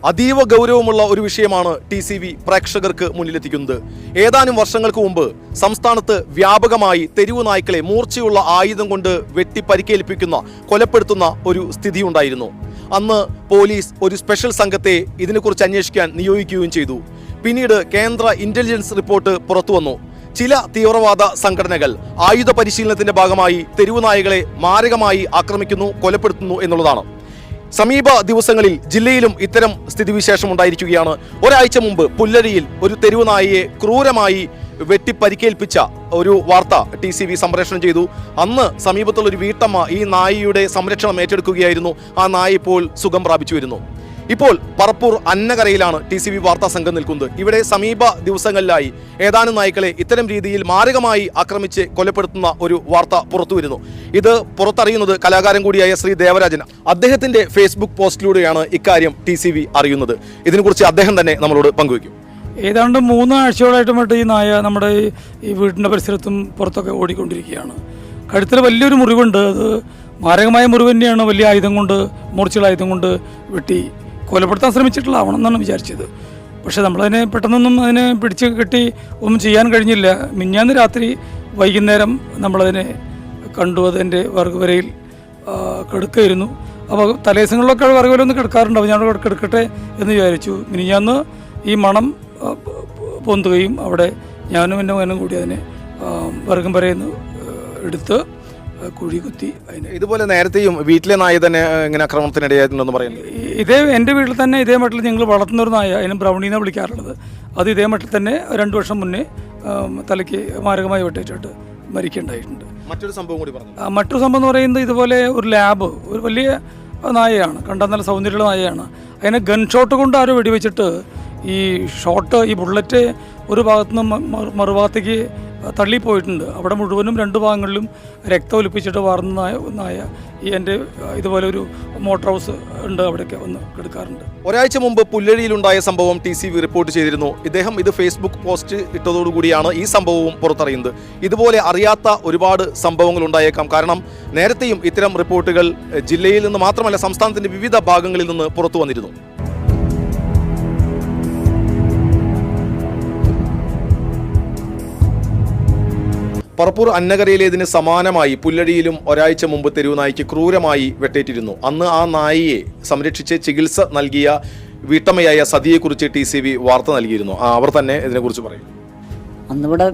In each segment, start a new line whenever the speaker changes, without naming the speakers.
അതീവ ഗൗരവമുള്ള ഒരു വിഷയമാണ് TCV പ്രേക്ഷകർക്ക് മുന്നിലെത്തിക്കുന്നത്. ഏതാനും വർഷങ്ങൾക്ക് മുമ്പ് സംസ്ഥാനത്ത് വ്യാപകമായി തെരുവു നായ്ക്കളെ മൂർച്ചയുള്ള ആയുധം കൊണ്ട് വെട്ടി പരിക്കേൽപ്പിക്കുന്ന, കൊലപ്പെടുത്തുന്ന ഒരു സ്ഥിതിയുണ്ടായിരുന്നു. അന്ന് പോലീസ് ഒരു സ്പെഷ്യൽ സംഘത്തെ ഇതിനെക്കുറിച്ച് അന്വേഷിക്കാൻ നിയോഗിക്കുകയും ചെയ്തു. പിന്നീട് കേന്ദ്ര ഇന്റലിജൻസ് റിപ്പോർട്ട് പുറത്തുവന്നു. ചില തീവ്രവാദ സംഘടനകൾ ആയുധ പരിശീലനത്തിന്റെ ഭാഗമായി തെരുവു നായകളെ മാരകമായി ആക്രമിക്കുന്നു, കൊലപ്പെടുത്തുന്നു എന്നുള്ളതാണ്. സമീപ ദിവസങ്ങളിൽ ജില്ലയിലും ഇത്തരം സ്ഥിതിവിശേഷം ഉണ്ടായിരിക്കുകയാണ്. ഒരാഴ്ച മുമ്പ് പുല്ലരിയിൽ ഒരു തെരുവു നായയെ ക്രൂരമായി വെട്ടി പരിക്കേൽപ്പിച്ച ഒരു വാർത്ത TCV സംപ്രേഷണം ചെയ്തു. അന്ന് സമീപത്തുള്ള ഒരു വീട്ടമ്മ ഈ നായയുടെ സംരക്ഷണം ഏറ്റെടുക്കുകയായിരുന്നു. ആ നായ ഇപ്പോൾ സുഖം പ്രാപിച്ചു വരുന്നു. ഇപ്പോൾ പറപ്പൂർ അന്നകരയിലാണ് TCV വാർത്താ സംഘം നിൽക്കുന്നത്. ഇവിടെ സമീപ ദിവസങ്ങളിലായി ഏതാനും നായ്ക്കളെ ഇത്തരം രീതിയിൽ മാരകമായി ആക്രമിച്ച് കൊലപ്പെടുത്തുന്ന ഒരു വാർത്ത പുറത്തു വരുന്നു. ഇത് പുറത്തറിയുന്നത് കലാകാരൻ കൂടിയായ ശ്രീ ദേവരാജൻ. അദ്ദേഹത്തിന്റെ ഫേസ്ബുക്ക് പോസ്റ്റിലൂടെയാണ് ഇക്കാര്യം TCV അറിയുന്നത്. ഇതിനെക്കുറിച്ച് അദ്ദേഹം തന്നെ നമ്മളോട് പങ്കുവയ്ക്കും.
ഏതാണ്ട് 3 ആഴ്ചയോളായിട്ട് ഈ നായ നമ്മുടെ ഈ വീടിൻ്റെ പരിസരത്തും പുറത്തൊക്കെ ഓടിക്കൊണ്ടിരിക്കുകയാണ്. കഴുത്തിൽ വലിയൊരു മുറിവുണ്ട്. അത് മാരകമായ മുറിവ് തന്നെയാണ്. വലിയ ആയുധം കൊണ്ട്, മൂർച്ചയുള്ള ആയുധം കൊണ്ട് വെട്ടി കൊലപ്പെടുത്താൻ ശ്രമിച്ചിട്ടുള്ളതാവണം എന്നാണ് വിചാരിച്ചത്. പക്ഷേ നമ്മളതിനെ പെട്ടെന്നൊന്നും അതിനെ പിടിച്ച് കെട്ടി ഒന്നും ചെയ്യാൻ കഴിഞ്ഞില്ല. മിഞ്ഞാന്ന് രാത്രി വൈകുന്നേരം നമ്മളതിനെ കണ്ടു. അതിൻ്റെ വർഗ്ഗവരയിൽ കിടക്കുകയായിരുന്നു. അപ്പോൾ തലേദിവസങ്ങളിലൊക്കെ വർഗ്ഗവരൊന്ന് കിടക്കാറുണ്ട്. അപ്പോൾ ഞാൻ കിടക്കട്ടെ എന്ന് വിചാരിച്ചു. മിനിഞ്ഞാന്ന് ഈ മണം പൊന്തുകയും അവിടെ ഞാനും എൻ്റെ മകനും കൂടി അതിനെ വർഗ്ഗം വരയിൽ എടുത്ത് കുഴി കുത്തി.
ഇതുപോലെ നേരത്തെയും വീട്ടിലെ നായ തന്നെ ഇങ്ങനെ ആക്രമണത്തിനിടയായിട്ടുണ്ടെന്ന് പറയുന്നത്.
ഇതേ എൻ്റെ വീട്ടിൽ തന്നെ ഇതേ മട്ടിൽ ഞങ്ങൾ വളർത്തുന്നൊരു നായ, അതിന് ബ്രൗണീനെ വിളിക്കാറുള്ളത്. അത് ഇതേ മട്ടിൽ തന്നെ 2 വർഷം മുന്നേ തലയ്ക്ക് മാരകമായി വെട്ടിച്ചിട്ട് മരിക്കേണ്ടായിട്ടുണ്ട്.
മറ്റൊരു സംഭവം കൂടി പറഞ്ഞു.
മറ്റൊരു സംഭവം എന്ന് പറയുന്നത് ഇതുപോലെ ഒരു ലാബ്, ഒരു വലിയ നായയാണ്, കണ്ടാൽ നല്ല സൗന്ദര്യമുള്ള നായയാണ്. അതിനെ ഗൺ ഷോട്ട് കൊണ്ട് ആരോ വെടിവെച്ചിട്ട് ഈ ഷോട്ട്, ഈ ബുള്ളറ്റ് ഒരു ഭാഗത്തുനിന്ന് മറുഭാഗത്തേക്ക് തള്ളിപ്പോയിട്ടുണ്ട്. അവിടെ മുഴുവനും 2 ഭാഗങ്ങളിലും രക്തം ഒലിപ്പിച്ചിട്ട് വാർന്ന നായ ഈ എൻ്റെ ഇതുപോലെ ഒരു മോട്ടോർ ഹൗസ് ഉണ്ട്, അവിടെയൊക്കെ വന്ന് കിടക്കാറുണ്ട്.
ഒരാഴ്ച മുമ്പ് പുല്ലഴിയിലുണ്ടായ സംഭവം TCV റിപ്പോർട്ട് ചെയ്തിരുന്നു. ഇദ്ദേഹം ഇത് ഫേസ്ബുക്ക് പോസ്റ്റ് ഇട്ടതോടുകൂടിയാണ് ഈ സംഭവവും പുറത്തറിയുന്നത്. ഇതുപോലെ അറിയാത്ത ഒരുപാട് സംഭവങ്ങൾ ഉണ്ടായേക്കാം. കാരണം നേരത്തെയും ഇത്തരം റിപ്പോർട്ടുകൾ ജില്ലയിൽ നിന്ന് മാത്രമല്ല സംസ്ഥാനത്തിന്റെ വിവിധ ഭാഗങ്ങളിൽ നിന്ന് പുറത്തു വന്നിരുന്നു. പറപ്പൂർ അന്നകരയിലേതിന് സമാനമായി പുല്ലഴിയിലും ഒരാഴ്ച മുമ്പ് തെരുവു നായ്ക്ക് ക്രൂരമായി വെട്ടേറ്റിരുന്നു. അന്ന് ആ നായയെ സംരക്ഷിച്ച് ചികിത്സ നൽകിയ വീട്ടമ്മയായ സതിയെക്കുറിച്ച് TCV വാർത്ത നൽകിയിരുന്നു. അവർ തന്നെ ഇതിനെക്കുറിച്ച് പറയും.
അന്നിവിടെ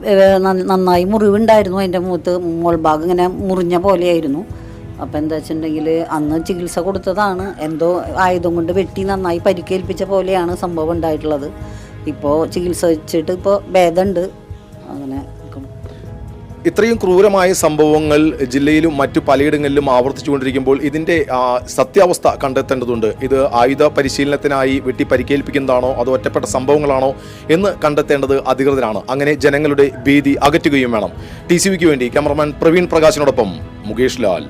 നന്നായി മുറിവുണ്ടായിരുന്നു. അതിൻ്റെ മുഖത്ത് മോൾഭാഗം ഇങ്ങനെ മുറിഞ്ഞ പോലെയായിരുന്നു. അപ്പോൾ എന്താ വെച്ചിട്ടുണ്ടെങ്കിൽ അന്ന് ചികിത്സ കൊടുത്തതാണ്. എന്തോ ആയുധം കൊണ്ട് വെട്ടി നന്നായി പരിക്കേൽപ്പിച്ച പോലെയാണ് സംഭവം ഉണ്ടായിട്ടുള്ളത്. ഇപ്പോൾ ചികിത്സിച്ചിട്ട് ഇപ്പോൾ ഭേദമുണ്ട്. അങ്ങനെ
ഇത്രയും ക്രൂരമായ സംഭവങ്ങൾ ജില്ലയിലും മറ്റു പലയിടങ്ങളിലും ആവർത്തിച്ചുകൊണ്ടിരിക്കുമ്പോൾ ഇതിൻ്റെ സത്യാവസ്ഥ കണ്ടെത്തേണ്ടതുണ്ട്. ഇത് ആയുധ പരിശീലനത്തിനായി വെട്ടി പരിക്കേൽപ്പിക്കുന്നതാണോ അതോ ഒറ്റപ്പെട്ട സംഭവങ്ങളാണോ എന്ന് കണ്ടെത്തേണ്ടത് അധികൃതരാണ്. അങ്ങനെ ജനങ്ങളുടെ ഭീതി അകറ്റുകയും വേണം. TCVക്ക് വേണ്ടി ക്യാമറമാൻ പ്രവീൺ പ്രകാശിനോടൊപ്പം മുകേഷ് ലാൽ.